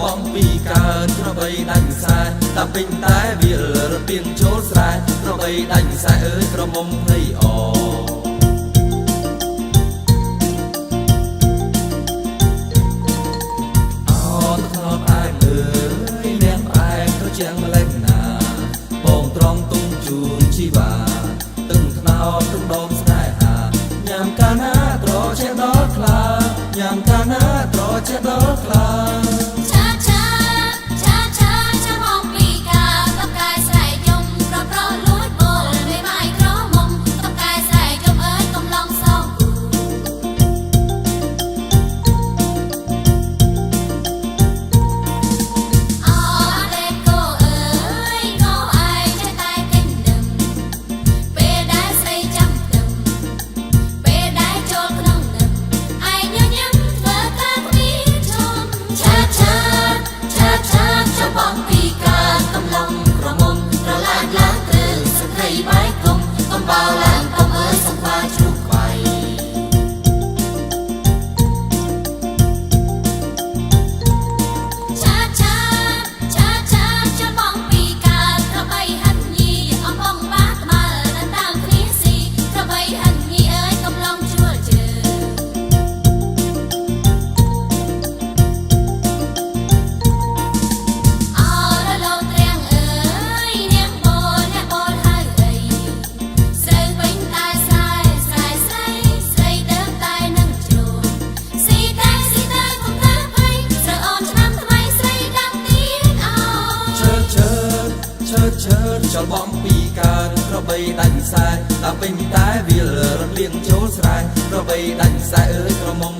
បងពីកើតក្របីដាច់ខ្សែតាពេញតែវាលរពៀនចូលស្រែក្របីដាច់ខ្សែអើយក្រមុំភ័យអជាងម្លេះណាបងត្រង់ទុំជូនជីវ៉ាទឹងថ្នោតទឹងដងស្នេហាញ៉ាំកាលណាត្រជាដល់ខ្លាញ៉ាំកាលណាត្រជាដល់ខ្លាចលបងពីកើតក្របីដាច់ខ្សែតាពេញតែវាលរលៀងចូលស្រែក្របីដាច់ខ្សែអើយក្រមុំ